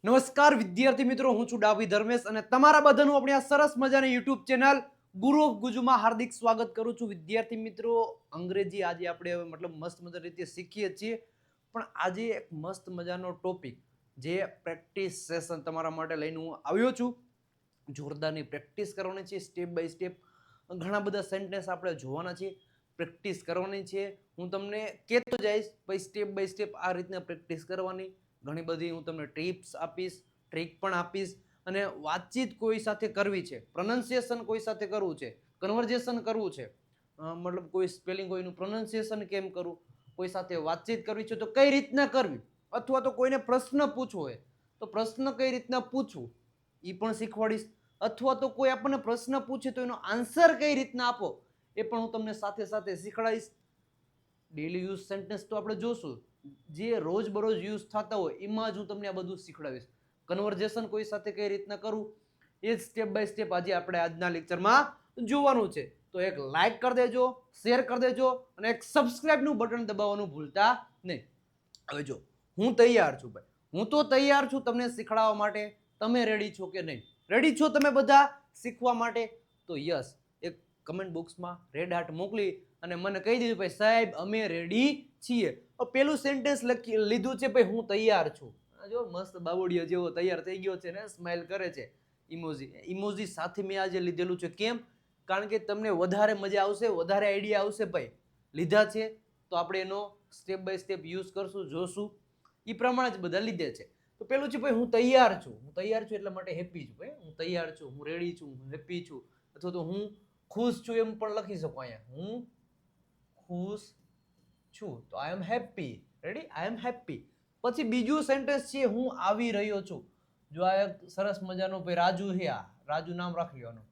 નમસ્કાર વિદ્યાર્થી મિત્રો, હું છું ડાભી ધર્મેશ અને તમારા બધાનું આપણી આ સરસ મજાની યુટ્યુબ ચેનલ ગુરુ ઓફ ગુજુમાં હાર્દિક સ્વાગત કરું છું. વિદ્યાર્થી મિત્રો, અંગ્રેજી આજે આપણે મતલબ મસ્ત મજા રીતે શીખીએ છીએ, પણ આજે એક મસ્ત મજાનો ટોપિક જે પ્રેક્ટિસ સેશન તમારા માટે લઈને હું આવ્યો છું. જોરદારની પ્રેક્ટિસ કરવાની છે, સ્ટેપ બાય સ્ટેપ ઘણા બધા સેન્ટેન્સ આપણે જોવાના છે, પ્રેક્ટિસ કરવાની છે. હું તમને કહેતો જઈશ ભાઈ સ્ટેપ બાય સ્ટેપ આ રીતના પ્રેક્ટિસ કરવાની. ઘણી બધી હું તમને ટિપ્સ આપીશ, ટ્રીક પણ આપીશ અને વાતચીત કોઈ સાથે કરવી છે, પ્રોનાઉન્સિએશન કોઈ સાથે કરવું છે, કન્વર્ઝેશન કરવું છે, મતલબ કોઈ સ્પેલિંગ કોઈનું પ્રોનાઉન્સિએશન કેમ કરવું, કોઈ સાથે વાતચીત કરવી છે તો કઈ રીતના કરવી, અથવા તો કોઈને પ્રશ્ન પૂછવો હોય તો પ્રશ્ન કઈ રીતના પૂછવું એ પણ શીખવાડીશ, અથવા તો કોઈ આપણને પ્રશ્ન પૂછે તો એનો આન્સર કઈ રીતના આપો એ પણ હું તમને સાથે સાથે શીખવાડીશ. ડેલી યુઝ સેન્ટેન્સ તો આપણે જોશું, જે રોજબરોજ યુઝ થતા હોય એમાં જ હું તમને આ બધું શીખવાડીશ. કન્વર્ઝેશન કોઈ સાથે કઈ રીતના કરવું એ જ સ્ટેપ બાય સ્ટેપ આજે આપણે આજના લેક્ચરમાં જોવાનું છે. તો એક લાઈક કરી દેજો, શેર કરી દેજો અને એક સબસ્ક્રાઇબનું બટન દબાવવાનું ભૂલતા નહીં. હવે જો હું તૈયાર છું ભાઈ, હું તો તૈયાર છું તમને શીખવાડવા માટે. તમે રેડી છો કે નહીં? રેડી છો તમે બધા શીખવા માટે? તો યસ, એક કમેન્ટ બોક્સમાં રેડ હાર્ટ મોકલી અને મને કહી દીધું ભાઈ સાહેબ અમે રેડી છીએ. પેલું સેન્ટેન્સ લીધું છે ભાઈ હું તૈયાર છું. જો મસ્ત બાવળિયો જેવો તૈયાર થઈ ગયો છે ને, સ્માઈલ કરે છે. ઇમોજી સાથે મેં આજે લીધેલું છે. કેમ? કારણ કે તમને વધારે મજા આવશે, વધારે આઈડિયા આવશે. ભાઈ લીધા છે તો આપણે એનો સ્ટેપ બાય સ્ટેપ યુઝ કરશું, જોશું. એ પ્રમાણે જ બધા લીધે છે. તો પેલું છે ભાઈ હું તૈયાર છું. હું તૈયાર છું એટલે માટે હેપી છું. ભાઈ હું તૈયાર છું, હું રેડી છું, હું હેપી છું, અથવા તો હું ખુશ છું એમ પણ લખી શકો. અહીંયા હું ખુશ છું તો I am happy. Ready? I am happy. પછી બીજું સેન્ટેન્સ છે હું આવી રહ્યો છું. જો આ એક સરસ મજાનો ભાઈ રાજુ છે, આ રાજુ નામ રાખી લેવાનું.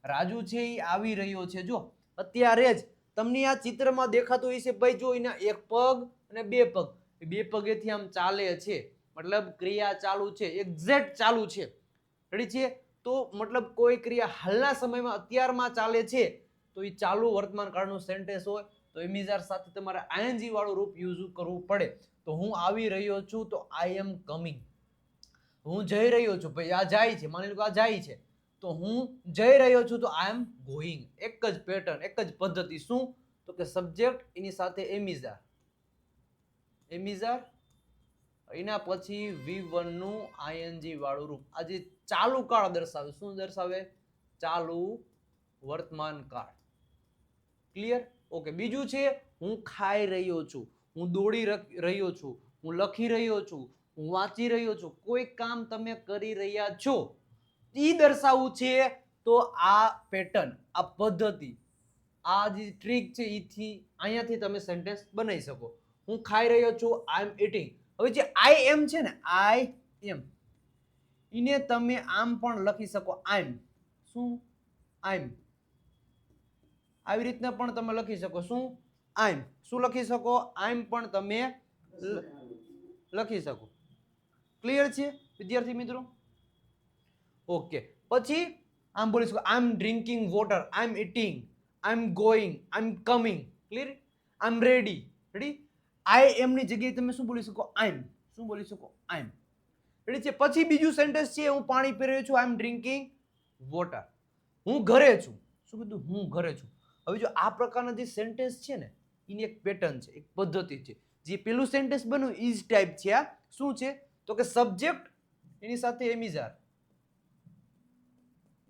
રાજુ છે એ આવી રહ્યો છે. જો અત્યારે જ તમને આ ચિત્રમાં દેખાતું હોય છે ભાઈ, જો એના એક પગ અને બે પગ, બે પગેથી આમ ચાલે છે, મતલબ ક્રિયા ચાલુ છે, એક્ઝેક્ટ ચાલુ છે. રેડી છે? તો મતલબ કોઈ ક્રિયા હાલના સમયમાં અત્યારમાં ચાલે છે તો એ ચાલુ વર્તમાન કાળનું સેન્ટેન્સ હોય તો એમિઝાર સાથે તમારે આઈએનજી વાળું રૂપ યુઝ કરવું પડે. તો હું આવી રહ્યો છું તો આઈ એમ કમિંગ. હું જઈ રહ્યો છું, ભાઈ આ જાય છે, માની લો કે આ જાય છે તો હું જઈ રહ્યો છું તો આઈ એમ ગોઈંગ. એક જ પેટર્ન, એક જ પદ્ધતિ. શું? તો કે સબ્જેક્ટ એની સાથે એમિઝાર, એમિઝાર એના પછી V1 નું આઈએનજી વાળું રૂપ. આજે ચાલુ કાળ દર્શાવે. શું દર્શાવે? ચાલુ વર્તમાન કાળ. ક્લિયર? ઓકે. બીજું છે હું ખાઈ રહ્યો છું, હું દોડી રહ્યો છું, હું લખી રહ્યો છું, હું વાંચી રહ્યો છું. કોઈ કામ તમે કરી રહ્યા છો એ દર્શાવવું છે તો આ પેટર્ન, આ પદ્ધતિ, આ જે ટ્રીક છે એથી અહીંયાથી તમે સેન્ટેન્સ બનાવી શકો. હું ખાઈ રહ્યો છું, આઈ એમ ઇટિંગ. હવે જે આઈ એમ છે ને, આઈ એમ, એને તમે આમ પણ લખી શકો. આઈ એમ. શું? આઈ એમ. આવી રીતના પણ તમે લખી શકો. શું? આઈ એમ. શું લખી શકો? આઈ એમ પણ તમે લખી શકો. ક્લિયર છે વિદ્યાર્થી મિત્રો? ઓકે. પછી આમ બોલી શકો I am drinking water, I am eating, I am going, I am coming. Clear? I am ready. Ready? I am ની જગ્યાએ તમે શું બોલી શકો? આઈ એમ. શું બોલી શકો? I am. રેડી છે? પછી બીજું સેન્ટેન્સ છે હું પાણી પી રહ્યો છું, આઈ એમ ડ્રિંકિંગ વોટર. હું ઘરે છું. શું કીધું? હું ઘરે છું. હવે જો આ પ્રકારના જે સેન્ટેન્સ છે ને એની એક પેટર્ન છે, એક પદ્ધતિ છે. જે પેલું સેન્ટેન્સ બન્યું ઈ જ ટાઈપ છે. આ શું છે? તો કે સબ્જેક્ટ એની સાથે એમિઝાર,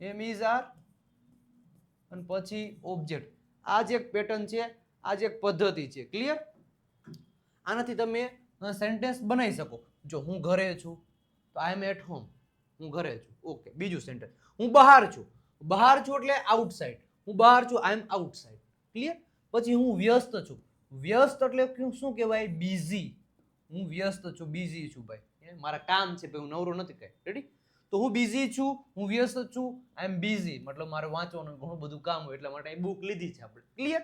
એમિઝાર અને પછી ઓબ્જેક્ટ. આ જ એક પેટર્ન છે, આ જ એક પદ્ધતિ છે. ક્લિયર? આનાથી તમે સેન્ટેન્સ બનાવી શકો. જો હું ઘરે છું તો આઈ એમ એટ હોમ. હું ઘરે છું. ઓકે. બીજું સેન્ટેન્સ હું બહાર છું. બહાર છું એટલે આઉટસાઇડ. હું બહાર છું, આઈ એમ આઉટસાઇડ. ક્લિયર? પછી હું વ્યસ્ત છું. વ્યસ્ત એટલે શું કહેવાય? બિઝી. હું વ્યસ્ત છું, બિઝી છું ભાઈ, મારા કામ છે ભાઈ, હું નવરો નથી કઈ. રેડી? તો હું બિઝી છું, હું વ્યસ્ત છું, આઈ એમ બિઝી, મતલબ મારે વાંચવાનું ઘણું બધું કામ હોય એટલા માટે આ બુક લીધી છે આપણે. ક્લિયર?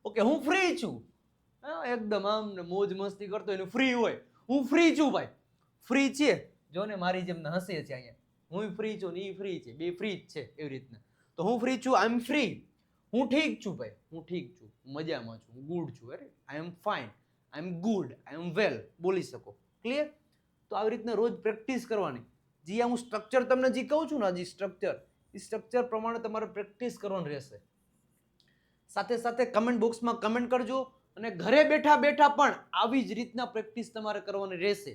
ઓકે. હું ફ્રી છું. એકદમ આમ મોજ મસ્તી કરતો હોય, ફ્રી હોય. હું ફ્રી છું ભાઈ. ફ્રી છે. જો ને મારી જેમ હસે છે અહીંયા. હું ફ્રી છું ને ઈ ફ્રી છે, બે ફ્રી જ છે એવી રીતના. તો હું ફ્રી છું, આઈ એમ ફ્રી. હું ઠીક છું ભાઈ, હું ઠીક છું, મજામાં છું, હું ગુડ છું. આઈ am fine, I M good, આઈ એમ વેલ બોલી શકો. ક્લિયર? તો આવી રીતના રોજ પ્રેક્ટિસ કરવાની. જે હું સ્ટ્રક્ચર તમને જે કહું છું ને, જે સ્ટ્રક્ચર પ્રમાણે તમારે પ્રેક્ટિસ કરવાની રહેશે. સાથે સાથે કમેન્ટ બોક્સમાં કમેન્ટ કરજો અને ઘરે બેઠા બેઠા પણ આવી જ રીતના પ્રેક્ટિસ તમારે કરવાની રહેશે,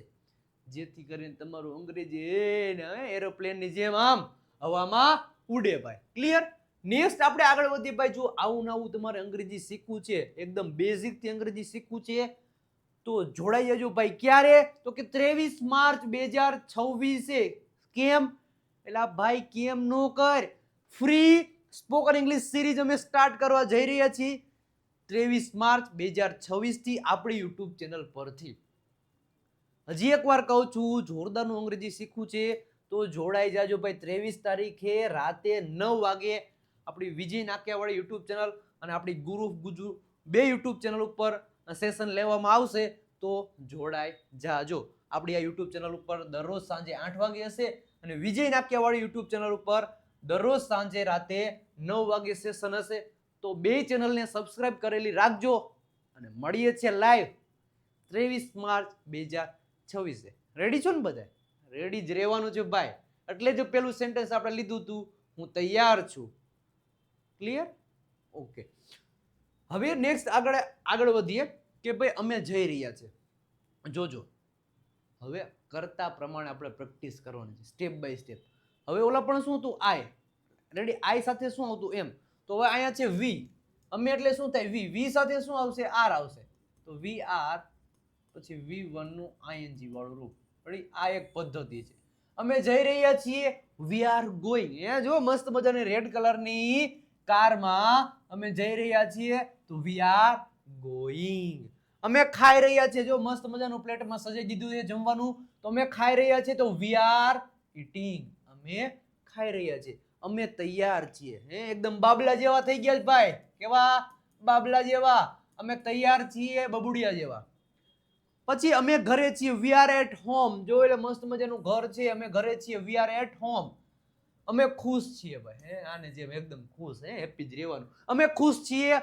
જેથી કરીને તમારું અંગ્રેજી એરોપ્લેનની જેમ આમ હવામાં ઉડે ભાઈ. ક્લિયર? નેક્સ્ટ આપણે આગળ વધીએ ભાઈ. જો આવું નવું તમારે અંગ્રેજી શીખવું છે, એકદમ બેઝિક થી અંગ્રેજી શીખવું છે, તો જોડાઈ જજો ભાઈ. ક્યારે? તો કે 23 માર્ચ 2026. કેમ? એટલે ભાઈ કેમ નો કર, ફ્રી સ્પોકન ઇંગ્લિશ સિરીઝ અમે સ્ટાર્ટ કરવા જઈ રહ્યા છીએ 23 માર્ચ 2026 થી આપણી યુટ્યુબ ચેનલ પરથી. હજી એકવાર કહું છું, જોરદારનું અંગ્રેજી શીખવું છે તો જોડાઈ જાજો ભાઈ. 23 તારીખે રાતે 9 વાગે આપણી વિજય નાક્યાવાળી યુટ્યુબ ચેનલ અને આપણી ગુરુ ગુજુ બે યુટ્યુબ ચેનલ ઉપર સેશન લેવામાં આવશે, તો જોડાઈ જાજો. આપણી આ યુટ્યુબ ચેનલ ઉપર દરરોજ સાંજે 8 વાગે હશે અને વિજય નાક્યાવાળી યુટ્યુબ ચેનલ ઉપર દરરોજ સાંજે રાતે 9 વાગે સેશન હશે. તો બે ચેનલને સબસ્ક્રાઇબ કરેલી રાખજો અને મળીએ છીએ લાઈવ 23 માર્ચ 2026. રેડી છો ને બધા? રેડી જ રહેવાનું છે ભાઈ. એટલે જ પેલું સેન્ટેન્સ આપણે લીધું હતું, હું તૈયાર છું. ક્લિયર? ઓકે. હવે નેક્સ્ટ આગળ વધીએ કે ભાઈ અમે જઈ રહ્યા છે. જોજો, હવે કરતા પ્રમાણે આપણે પ્રેક્ટિસ કરવાની છે, સ્ટેપ બાય સ્ટેપ. હવે ઓલા પણ શું હતું? આઈ. રેડી? આઈ સાથે શું આવતું? એમ. તો હવે અહીંયા છે વી. અમે એટલે શું થાય? વી. વી સાથે શું આવશે? આર આવશે. તો વી આર પછી V1 નું ING વાળું રૂપ. રેડી? આ એક પદ્ધતિ છે. અમે જઈ રહ્યા છીએ, વી આર ગોઈંગ. જો મસ્ત મજાની રેડ કલરની કારમાં અમે જઈ રહ્યા છીએ, તો વી આર ગોઈંગ. અમે ખાઈ રહ્યા છીએ, જો મસ્ત મજાનું પ્લેટમાં સજાઈ દીધું છે જમવાનું, તો અમે ખાઈ રહ્યા છીએ, તો વી આર ઈટિંગ. અમે ખાઈ રહ્યા છીએ. અમે તૈયાર છીએ. એકદમ બાબલા જેવા થઈ ગયા ભાઈ. કેવા? બાબલા જેવા. અમે તૈયાર છીએ, બબુડિયા જેવા. પછી અમે ઘરે છીએ, વી આર એટ હોમ. જો એટલે મસ્ત મજાનું ઘર છે, અમે ઘરે છીએ, વી આર એટ હોમ. અમે ખુશ છીએ ભાઈ. આને જેમ એકદમ ખુશ, હેપી જ રહેવાનું. અમે ખુશ છીએ,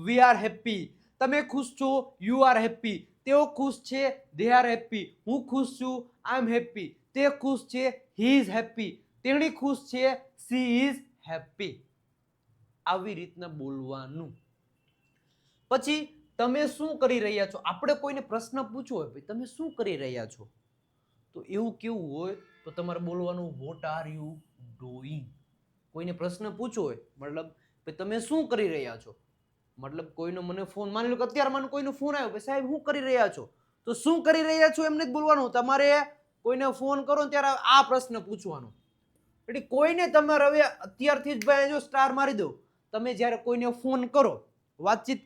વી આર હેપી. તમે ખુશ છો, યુ આર હેપી. તેઓ ખુશ છે, ધે આર હેપી. હું ખુશ છું, આઈ એમ હેપી. તે ખુશ છે, હી ઇઝ હેપી. તેણી ખુશ છે, સી ઇઝ હેપી. આવી રીતના બોલવાનું. પછી તમે શું કરી રહ્યા છો? આપણે કોઈને પ્રશ્ન પૂછવો હોય, તમે શું કરી રહ્યા છો? તો એવું કેવું હોય તો તમારે બોલવાનું વોટ આર યુ ડુઈંગ. કોઈને પ્રશ્ન પૂછવો હોય, મતલબ તમે શું કરી રહ્યા છો? મતલબ કોઈનો મને ફોન, માની લો કે અત્યારે મને કોઈનો ફોન આવ્યો, સાહેબ શું કરી રહ્યા છો? તો શું કરી રહ્યા છો એમને જ બોલવાનું. તમારે કોઈને ફોન કરો ને ત્યારે આ પ્રશ્ન પૂછવાનો. એટલે કોઈને તમારે હવે અત્યારથી જ ભાઈ જો સ્ટાર મારી દો. તમે જ્યારે કોઈને ફોન કરો, વાતચીત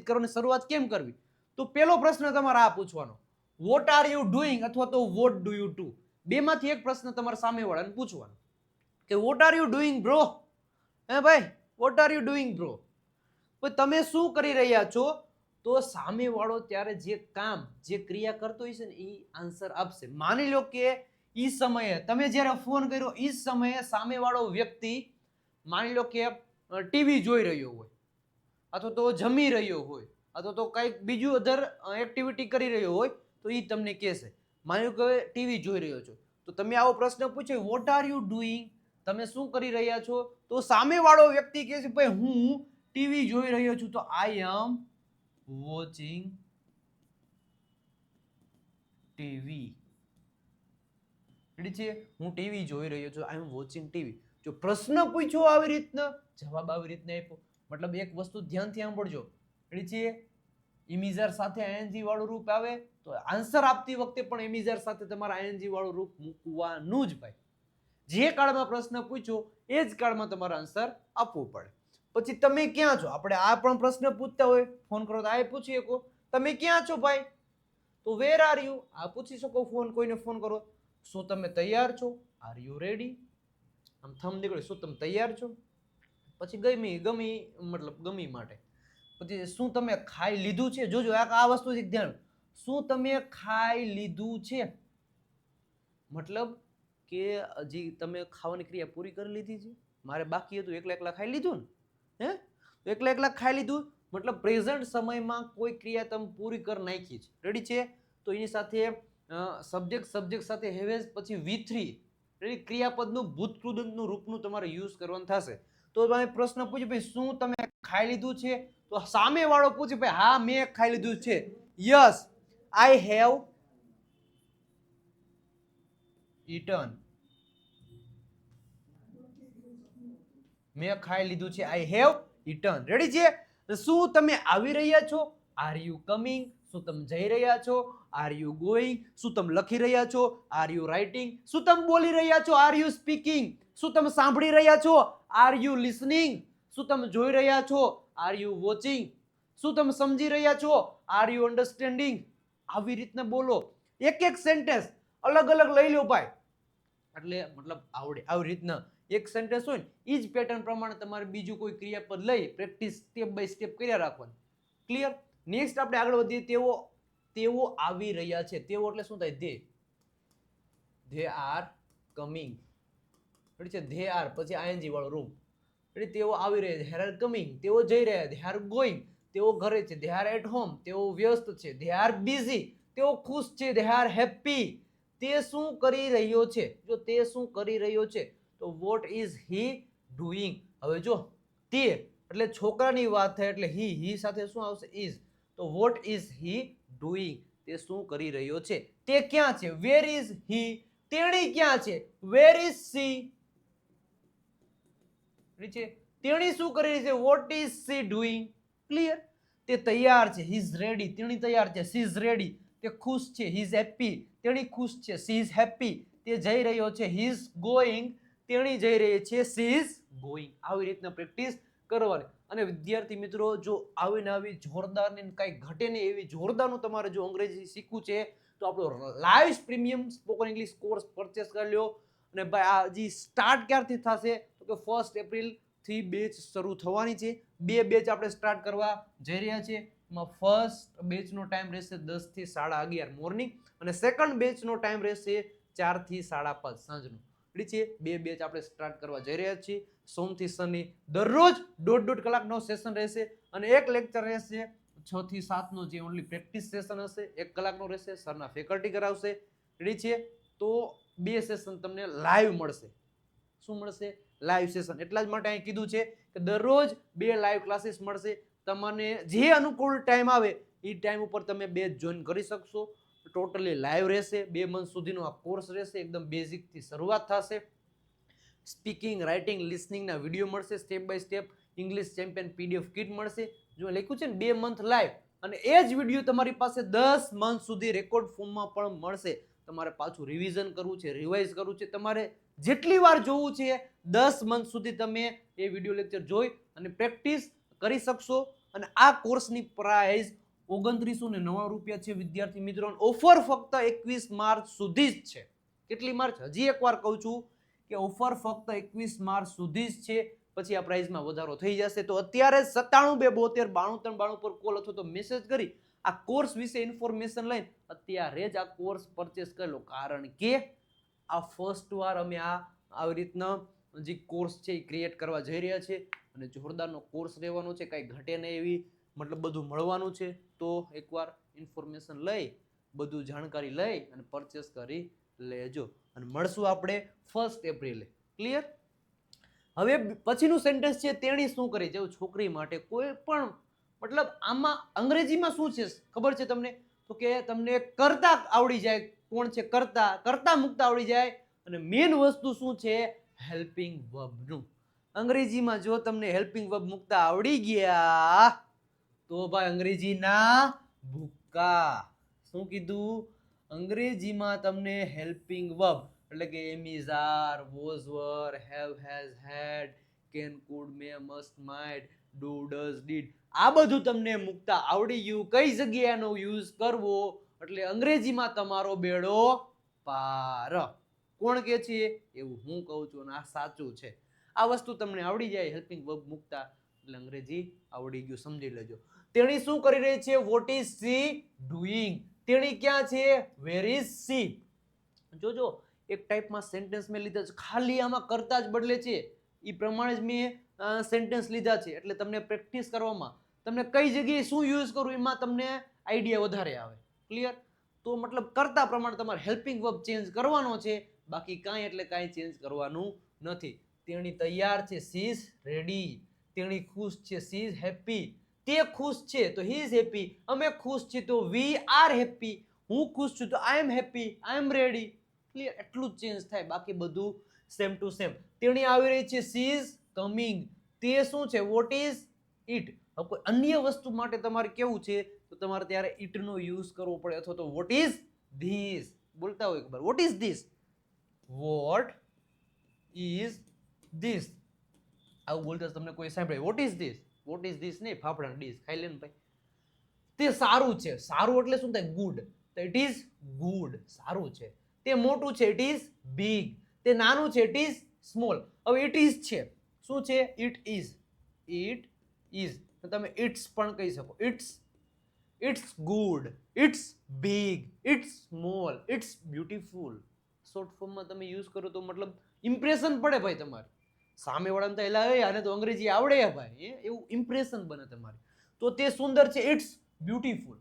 કરવાની શરૂઆત કેમ કરવી? તો પેલો પ્રશ્ન તમારે આ પૂછવાનો, વોટ આર યુ ડુઈંગ અથવા તો વોટ ડુ યુ ડુ. બેમાંથી એક પ્રશ્ન તમારે સામેવાળાને પૂછવાનો કે what are you doing bro? ભાઈ what are you doing bro? તમે શું કરી રહ્યા છો? તો સામેવાળો ત્યારે જે કામ, જે ક્રિયા કરતો હશે ને એ આન્સર આપશે. માની લો કે ઈ સમયે તમે જ્યારે ફોન કર્યો, ઈ સમયે સામેવાળો વ્યક્તિ માની લો કે ટીવી જોઈ રહ્યો હોય, અથવા તો જમી રહ્યો હોય, અથવા તો કંઈક બીજું અધર એક્ટિવિટી કરી રહ્યો હોય, તો એ તમને કહેશે. માની લો કે ટીવી જોઈ રહ્યો છો, તો તમે આવો પ્રશ્ન પૂછ્યો, વોટ આર યુ ડુઈંગ? તમે શું કરી રહ્યા છો? તો સામેવાળો વ્યક્તિ કહે છે, ભાઈ હું ટીવી જોઈ રહ્યો છું, તો આઈ એમ વોચિંગ ટીવી. છે હું ટીવી જોઈ રહ્યો છું, આઈ એમ વોચિંગ ટીવી. જો પ્રશ્ન પૂછ્યો આવી રીતના, જવાબ આવી રીતના આપ્યો. મતલબ એક વસ્તુ ધ્યાનથી સાંભળજો. છે ઇમિઝર સાથે આઈએનજી વાળું રૂપ આવે તો આન્સર આપતી વખતે પણ ઇમિઝર સાથે તમારે આઈએનજી વાળું રૂપ મૂકવાનું જ ભાઈ. જે કાળમાં પ્રશ્ન પૂછ્યો એ જ કાળમાં તમારે આન્સર આપવો પડે. પછી તમે ક્યાં છો? આપણે આ પણ પ્રશ્ન પૂછતા હોય, ફોન કરો તો આ પૂછી શકો, તમે ક્યાં છો ભાઈ? તો વેર આર યુ? આ પૂછી શકો ફોન, કોઈને ફોન કરો. શું તમે તૈયાર છો? Are you ready? આમ થમ નીકળે, શું તમે તૈયાર છો? પછી ગમી માટે. પછી શું તમે ખાઈ લીધું છે? જોજો આ વસ્તુ ધ્યાન. શું તમે ખાઈ લીધું છે? મતલબ કે હજી તમે ખાવાની ક્રિયા પૂરી કરી લીધી છે? મારે બાકી હતું, એકલા ખાઈ લીધું ને? એકલા ખાઈ લીધું મતલબ પ્રેઝન્ટ સમયમાં કોઈ ક્રિયા તમે પૂરી કરી નાખી છે. રેડી છે? તો એની સાથે સબ્જેક્ટ સાથે હેવેઝ પછી V3 એટલે ક્રિયાપદનું ભૂતકૃદંતનું રૂપનું તમારે યુઝ કરવાનું થશે. તો તમે પ્રશ્ન પૂછ્યો ભાઈ શું તમે ખાઈ લીધું છે, તો સામે વાળો પૂછે ભાઈ હા મેં ખાઈ લીધું છે, યસ આઈ હેવ eaten, મેં ખાઈ લીધું છે, આઈ હેવ eaten. રેડી છે? શું તમે આવી રહ્યા છો, આર યુ કમિંગ, શું તમે જઈ રહ્યા છો, આર યુ ગોઈંગ, શું તમે લખી રહ્યા છો, આર યુ રાઇટિંગ, શું તમે બોલી રહ્યા છો, આર યુ સ્પીકિંગ, શું તમે સાંભળી રહ્યા છો, આર યુ લિસનિંગ, શું તમે જોઈ રહ્યા છો, આર યુ વોચિંગ, શું તમે સમજી રહ્યા છો, આર યુ અન્ડરસ્ટેન્ડિંગ. આવી રીતના બોલો. એક એક સેન્ટેન્સ અલગ અલગ લઈ લો ભાઈ, એટલે મતલબ આવડે. આવી રીતના એક સેન્ટેન્સ હોય ને એ જ પેટર્ન પ્રમાણે તમારે બીજું કોઈ ક્રિયાપદ લઈ પ્રેક્ટિસ સ્ટેપ બાય સ્ટેપ કર્યા રાખવાનું. ક્લિયર? નેક્સ્ટ આપણે આગળ વધીએ. તેઓ આવી રહ્યા છે. તેઓ એટલે શું થાય? They are coming. છે ધે આર પછી આઈએનજી વાળો રૂપ. એટલે તેઓ આવી રહ્યા છે, ધે આર કમિંગ. તેઓ જઈ રહ્યા, ધે આર ગોઈંગ. તેઓ ઘરે છે, ધે આર એટ હોમ. તેઓ વ્યસ્ત છે, ધે આર બિઝી. તેઓ ખુશ છે, ધે આર હેપી. તે શું કરી રહ્યો છે? જો તે શું કરી રહ્યો છે તો વોટ ઇઝ હી ડુઈંગ. હવે જો તે એટલે છોકરાની વાત થાય એટલે હી સાથે શું આવશે? ઇઝ. તો વોટ ઇઝ હી ડુઈંગ. તે શું કરી રહ્યો છે? તે ક્યાં છે? Where is he. તેણી ક્યાં છે? Where is C. તેણી શું કરી રહી છે? What is C doing. Clear? તે તૈયાર છે, હી ઇઝ રેડી. તેણી તૈયાર છે, સી ઇઝ રેડી. તે ખુશ છે, હી ઇઝ હેપી. તેણી ખુશ છે, સી ઇઝ હેપી. તે જઈ રહ્યો છે, હી ઇઝ ગોઈંગ. તેણી જઈ રહી છે, સી ઇઝ ગોઈંગ. આવી રીતના પ્રેક્ટિસ કરવાની. અને વિદ્યાર્થી મિત્રો જો આવીને આવી જોરદાર ને કઈ ઘટે ને એવી જોરદારનું તમારે જો અંગ્રેજી શીખવું છે તો આપણો live premium spoken English course purchase કરી લ્યો. અને ભાઈ આ હજી સ્ટાર્ટ ક્યારથી થશે તો કે 1 એપ્રિલ થી બેચ શરૂ થવાની છે. 2 બેચ આપણે સ્ટાર્ટ કરવા જઈ રહ્યા છીએ. એમાં ફર્સ્ટ બેચનો ટાઈમ રહેશે 10 થી 11:30 મોર્નિંગ અને સેકન્ડ બેચનો ટાઈમ રહેશે 4 થી 5:30 સાંજનો. છે 2 બેચ આપણે સ્ટાર્ટ કરવા જઈ રહ્યા છીએ. સોમથી શનિ દરરોજ 1.5 કલાકનો સેશન રહેશે અને એક લેક્ચર રહેશે 6 થી 7 નો જે ઓનલી પ્રેક્ટિસ સેશન હશે. 1 કલાકનો રહેશે. સરના ફેકલ્ટી કરાવશે. રેડી છે? તો 2 સેશન તમને લાઈવ મળશે. શું મળશે? Live session. એટલા જ માટે અહીં કીધું છે કે દરરોજ 2 લાઈવ ક્લાસીસ મળશે. તમને જે અનુકૂળ ટાઈમ આવે એ ટાઈમ ઉપર તમે બેચ જોઈન કરી શકશો. ટોટલી લાઈવ રહેશે. 2 મંથ સુધીનો આ કોર્સ રહેશે. એકદમ બેઝિક થી શરૂઆત થશે. સ્પીકિંગ, રાઇટિંગ, લિસનિંગના વિડીયો મળશે. Step by step English champion PDF kit મળશે. જો લખ્યું છે ને 2 મંથ લાઈવ અને એ જ વિડીયો તમારી પાસે 10 મંથ સુધી રેકોર્ડ ફોર્મમાં પણ મળશે. તમારે પાછું રિવિઝન કરવું છે, રિવાઇઝ કરવું છે. તમારે જેટલી વાર જોવું છે 10 મંથ સુધી તમે એ વિડીયો લેક્ચર જોઈ અને પ્રેક્ટિસ કરી શકશો. અને આ કોર્સની પ્રાઇસ 2999 રૂપિયા છે વિદ્યાર્થી મિત્રો. ઓફર ફક્ત 21 માર્ચ સુધી જ છે. કેટલી માર્ચ? હજી એકવાર કહું છું કે ઓફર ફક્ત 21 માર્ચ સુધી જ છે. પછી આ પ્રાઇસમાં વધારો થઈ જશે. તો અત્યારે 9722729392 પર કોલ અથવા તો મેસેજ કરી આ કોર્સ વિશે ઇન્ફોર્મેશન લઈને અત્યારે જ આ કોર્સ પરચેસ કરી લો. કારણ કે આ ફર્સ્ટ વાર અમે આવી રીતના જે કોર્સ છે એ ક્રિએટ કરવા જઈ રહ્યા છે અને જોરદારનો કોર્સ રહેવાનો છે. કાંઈ ઘટે નહીં એવી મતલબ બધું મળવાનું છે. તો એકવાર ઇન્ફોર્મેશન લઈ બધું જાણકારી લઈ અને પરચેસ કરી લેજો. અને મળશું આપણે 1 એપ્રિલે. ક્લિયર? હવે પછીનું સેન્ટેન્સ છે તેણી શું કરી. જેવું છોકરી માટે કોઈ પણ મતલબ આમાં અંગ્રેજીમાં શું છે ખબર છે તમને? તો કે તમને કરતા આવડી જાય. કોણ છે? કરતા મુકતા આવડી જાય. અને મેઇન વસ્તુ શું છે? હેલ્પિંગ વર્બનું. અંગ્રેજીમાં જો તમને હેલ્પિંગ વર્બ મુકતા આવડી ગયા તો ભાઈ અંગ્રેજીના ભૂકા. શું કીધું? અંગ્રેજીમાં તમને હેલ્પિંગ વર્બ એટલે કે am is, are, was, were, have, has, had, can, could, may, must, might, do, does, did આ બધું તમને મુકતા આવડી ગયું. કઈ જગ્યાએનો યુઝ કરવો એટલે અંગ્રેજીમાં તમારો બેડો પાર. કોણ કે છે? એવું હું કહું છું અને આ સાચું છે. આ વસ્તુ તમને આવડી જાય હેલ્પિંગ વર્બ મુકતા એટલે અંગ્રેજી આવડી ગયું. સમજી લેજો. તેણી શું કરી રહી છે? What is C doing. તેણી ક્યાં છે? Where is C. જોજો એક ટાઈપમાં સેન્ટેન્સ મેં લીધા છે. ખાલી આમાં કરતા જ બદલે છે એ પ્રમાણે જ મેં સેન્ટેન્સ લીધા છે. એટલે તમને પ્રેક્ટિસ કરવામાં તમને કઈ જગ્યાએ શું યુઝ કરવું એમાં તમને આઈડિયા વધારે આવે. ક્લિયર? તો મતલબ કરતા પ્રમાણે તમારે હેલ્પિંગ વર્બ ચેન્જ કરવાનો છે, બાકી કાંઈ એટલે કાંઈ ચેન્જ કરવાનું નથી. તેણી તૈયાર છે, સી ઇઝ રેડી. તેણી ખુશ છે, સી ઇઝ હેપી. તે ખુશ છે તો હી ઇઝ હેપી. અમે ખુશ છીએ તો વી આર હેપી. હું ખુશ છું તો I am happy, I am ready. Clear? એટલું જ ચેન્જ થાય, બાકી બધું સેમ ટુ સેમ. તેણી આવી રહી છે, સી ઇઝ કમિંગ. તે શું છે, વોટ ઇઝ ઇટ. હવે કોઈ અન્ય વસ્તુ માટે તમારે કેવું છે તો તમારે ત્યારે ઇટ નો યુઝ કરવો પડે, અથવા તો વોટ ઇઝ ધીસ બોલતા હોય ખબર. What is this, what is this આવું બોલતા તમને કોઈ સાંભળે, what is this, what is this નહીં, ફાફડા ડીશ ખાઈ લે ને ભાઈ. તે સારું છે, સારું એટલે શું થાય, ગુડ. તો ઇટ ઇઝ ગુડ, સારું છે. તે મોટું છે, ઇટ ઇઝ બિગ. તે નાનું છે, ઇટ ઇઝ સ્મોલ. હવે ઇટ ઇઝ છે, શું છે, ઇટ ઇઝ. ઇટ ઇઝ તો તમે ઇટ્સ પણ કહી શકો. It's good, it's big, it's small, it's beautiful. Short ફોર્મમાં તમે યુઝ કરો તો મતલબ ઇમ્પ્રેશન પડે ભાઈ તમારે સામેવાળાને. તો એલા આને તો અંગ્રેજી આવડે ભાઈ, એવું ઇમ્પ્રેશન બને તમારે. તો તે સુંદર છે, ઇટ્સ બ્યુટીફુલ.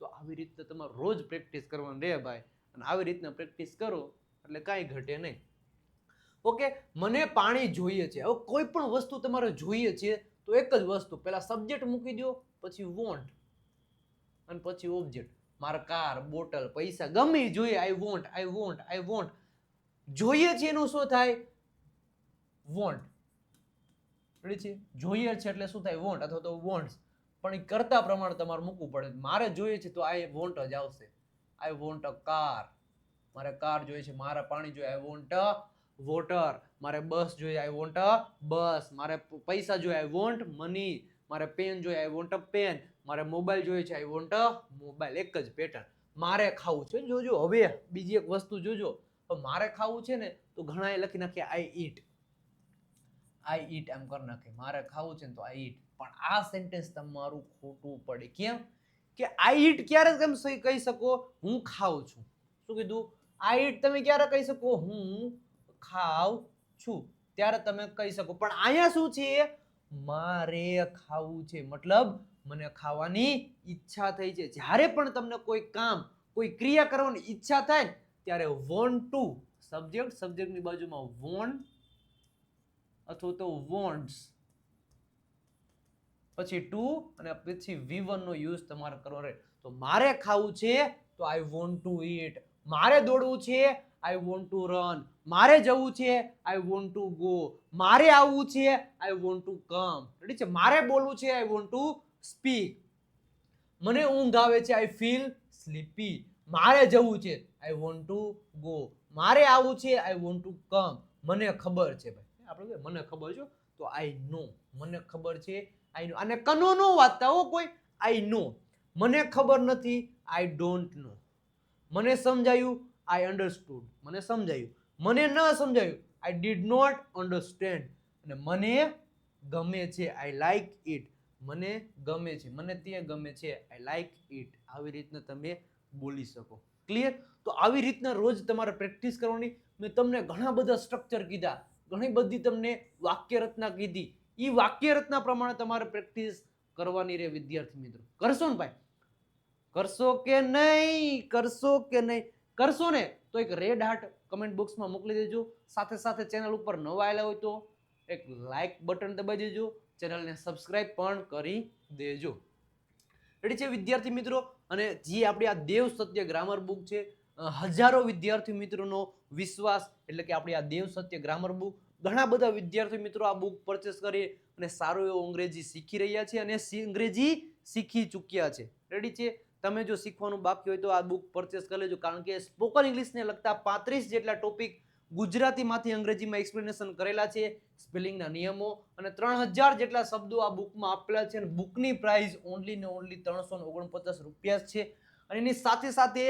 તો આવી રીતે તમારે રોજ પ્રેક્ટિસ કરવાની રહે ભાઈ, અને આવી રીતના પ્રેક્ટિસ કરો એટલે કાંઈ ઘટે નહીં. ઓકે, મને પાણી જોઈએ છે. હવે કોઈ પણ વસ્તુ તમારે જોઈએ છે તો એક જ વસ્તુ, પહેલા સબ્જેક્ટ મૂકી દો, પછી વોન્ટ, અને પછી ઓબ્જેક્ટ. મારે કાર, બોટલ, પૈસા ગમે જોઈએ, I want, I want, I want. જોઈએ છે એનું શું થાય, વોન્ટ. છે જોઈએ છે એટલે શું થાય, વોન્ટ અથવા તો વોન્ટ્સ. પણ એ કરતા પ્રમાણે તમારે મૂકવું પડે. મારે જોઈએ છે તો આઈ વોન્ટ જ આવશે. I want a car. મારે કાર જોઈએ છે. મારે પાણી જોઈએ, આઈ વોન્ટ અ વોટર. મારે બસ જોઈએ, આઈ વોન્ટ અ બસ. મારે પૈસા જોઈએ, આઈ વોન્ટ મની. મારે પેન જોઈએ, આઈ વોન્ટ અ પેન. મારે મોબાઈલ જોઈએ છે, આઈ વોન્ટ અ મોબાઈલ. એક જ પેટર્ન. મારે ખાવું છે, જોજો હવે બીજી એક વસ્તુ જોજો. મારે ખાવું છે ને તો ઘણા એ લખી નાખે આઈ ઈટ. આઈ ઈટ એમ કરી નાખે. મારે ખાવું છે ને તો આઈ ઈટ. પણ આ સેન્ટેન્સ તમારું ખોટું પડે. કેમ કે આઈ ઈટ ક્યારે તમે કહી શકો, હું ખાઉં છું. શું કીધું, આઈ ઈટ તમે ક્યારે કહી શકો, હું ખાઉં છું, ત્યારે તમે કહી શકો. પણ અહીંયા શું છે, મારે ખાવું છે, મતલબ મને ખાવાની ઈચ્છા થઈ છે. જ્યારે પણ તમને કોઈ કામ, કોઈ ક્રિયા કરવાની ઈચ્છા થાય ને ત્યારે વોન્ટ ટુ સબ્જેક્ટ, સબ્જેક્ટની બાજુમાં વોન્ટ અથવા તો વોન્ટ્સ, પછી ટુ અને પછી V1 નો યુઝ તમારે કરવો રહે. તો મારે ખાવું છે તો આઈ વોન્ટ ટુ ઈટ. મારે દોડવું છે, આઈ વોન્ટ ટુ રન. મારે જવું છે, આઈ વોન્ટ ટુ ગો. મારે આવવું છે, I want to come. Ready છે? મારે બોલવું છે, આઈ વોન્ટ ટુ સ્પીક. મને ઊંઘ આવે છે, આઈ ફીલ સ્લીપી. મારે જવું છે, આઈ વોન્ટ ટુ ગો. મારે આવવું છે, આઈ વોન્ટ ટુ કમ. મને ખબર છે ભાઈ, આપણે મને ખબર છે તો આઈ નો. મને ખબર છે, આઈ નો. અને કનો નો વાંચતા હો કોઈ, આઈ નો. મને ખબર નથી, આઈ ડોન્ટ નો. મને સમજાયું, આઈ અન્ડરસ્ટુડ. મને સમજાયું. મને ન સમજાયું, આઈ ડીડ નોટ અન્ડરસ્ટેન્ડ. અને મને ગમે છે, આઈ લાઈક ઇટ. મને ગમે છે, મને તે ગમે છે, આઈ લાઈક ઇટ. આવી રીતના તમે બોલી શકો. ક્લિયર? તો આવી રીતના રોજ તમારે પ્રેક્ટિસ કરવાની. મેં તમને ઘણા બધા સ્ટ્રક્ચર કીધા, ઘણી બધી તમને વાક્ય રચના કીધી. એ વાક્ય રચના પ્રમાણે તમારે પ્રેક્ટિસ કરવાની રહે વિદ્યાર્થી મિત્રો. કરશો ને ભાઈ? કરશો કે નહીં? કરશો કે નહીં? કરશો ને તો એક રેડ હાર્ટ કમેન્ટ બોક્સમાં મોકલી દેજો. સાથે સાથે ચેનલ ઉપર નવા આવેલા હોય તો એક લાઈક બટન દબાવી દેજો. ચેનલને સબસ્ક્રાઇબ પણ કરી દેજો. રેડી છે વિદ્યાર્થી મિત્રો? અને જે આપણી આ દેવ સત્ય ગ્રામર બુક છે, હજારો વિદ્યાર્થી મિત્રોનો વિશ્વાસ, એટલે કે આપણી આ દેવ સત્ય ગ્રામર બુક, ઘણા બધા વિદ્યાર્થી મિત્રો આ બુક પરચેસ કરી અને સારું એવું અંગ્રેજી શીખી રહ્યા છે અને અંગ્રેજી શીખી ચૂક્યા છે. રેડી છે? તમે જો શીખવાનું બાકી હોય તો આ બુક પરચેસ કરી લેજો, કારણ કે સ્પોકન ઇંગ્લિશને લગતા 35 જેટલા ટોપિક ગુજરાતીમાંથી અંગ્રેજીમાં એક્સપ્લેનેશન કરેલા છે, સ્પેલિંગના નિયમો, અને 3000 જેટલા શબ્દો આ બુકમાં આપેલા છે. અને બુકની પ્રાઇસ ઓનલી ને ઓનલી 349 રૂપિયા છે. અને એની સાથે સાથે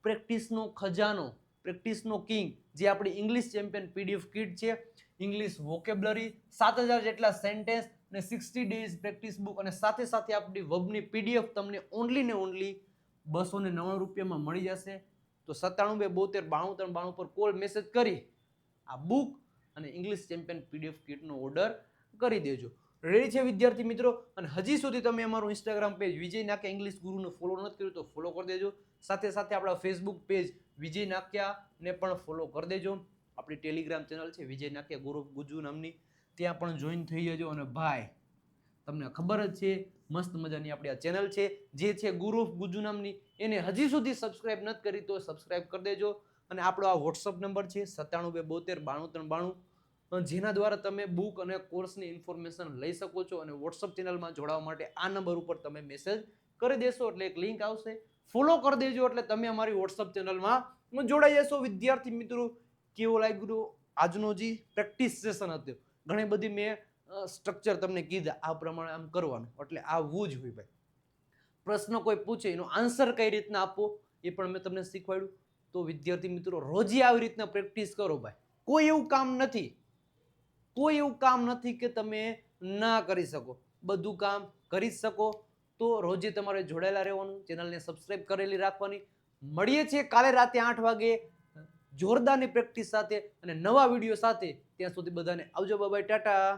પ્રેક્ટિસનો ખજાનો, પ્રેક્ટિસનો કિંગ, જે આપણી ઇંગ્લિશ ચેમ્પિયન PDF કિટ છે, ઇંગ્લિશ વોકેબ્યુલરી, 7000 જેટલા સેન્ટેન્સ અને 60 ડેઝ પ્રેક્ટિસ બુક, અને સાથે સાથે આપણી વર્બની PDF તમને ઓનલી ને ઓનલી 299 રૂપિયામાં મળી જશે. તો 97 272 93 92 પર કોલ મેસેજ કરી આ બુક અને ઇંગ્લિશ ચેમ્પિયન PDF કિટનો ઓર્ડર કરી દેજો. રેડી છે વિદ્યાર્થી મિત્રો? અને હજી સુધી તમે અમારું ઇન્સ્ટાગ્રામ પેજ વિજય નાક્યા ઇંગ્લિશ ગુરુને ફોલો નથી કર્યું તો ફોલો કરી દેજો. સાથે સાથે આપણા ફેસબુક પેજ વિજય નાક્યાને પણ ફોલો કરી દેજો. આપણી ટેલિગ્રામ ચેનલ છે વિજય નાક્યા ગુરુ ગુજુ નામની, ત્યાં પણ જોઈન થઈ જજો. અને ભાઈ તમને ખબર જ છે મસ્ત મજાની આપણી આ ચેનલ છે જે છે ગુરુ ગુજુ નામની, એને હજી સુધી સબસ્ક્રાઇબ નથી કરી તો સબસ્ક્રાઇબ કરી દેજો. અને આપણો આ વોટ્સઅપ નંબર છે 9722729392, જેના દ્વારા તમે બુક અને કોર્સની ઇન્ફોર્મેશન લઈ શકો છો. અને વોટ્સઅપ ચેનલમાં જોડાવા માટે આ નંબર ઉપર તમે મેસેજ કરી દેશો એટલે એક લિંક આવશે, ફોલો કરી દેજો એટલે તમે અમારી વોટ્સઅપ ચેનલમાં જોડાઈ જશો. વિદ્યાર્થી મિત્રો, કેવો લાગ્યું આજનો જે પ્રેક્ટિસ સેશન હતું? ઘણી બધી મેં સ્ટ્રક્ચર તમને કીધા આ પ્રમાણે આમ કરવાનું, એટલે આવું જ હોય ભાઈ. પ્રશ્ન કોઈ પૂછે એનો આન્સર કઈ રીતના આપવો એ પણ મેં તમને શીખવાડ્યું. તો વિદ્યાર્થી મિત્રો, રોજે આવી રીતના પ્રેક્ટિસ કરો ભાઈ. કોઈ એવું કામ નથી કે તમે ના કરી શકો, બધું કામ કરી શકો. તો રોજે તમારે જોડાયેલા રહેવાનું, ચેનલને સબસ્ક્રાઇબ કરેલી રાખવાની. મળીએ છીએ કાલે રાતે 8 વાગે જોરદારની પ્રેક્ટિસ સાથે અને નવા વિડીયો સાથે. ત્યાં સુધી બધાને આવજો, બાય બાય, ટાટા.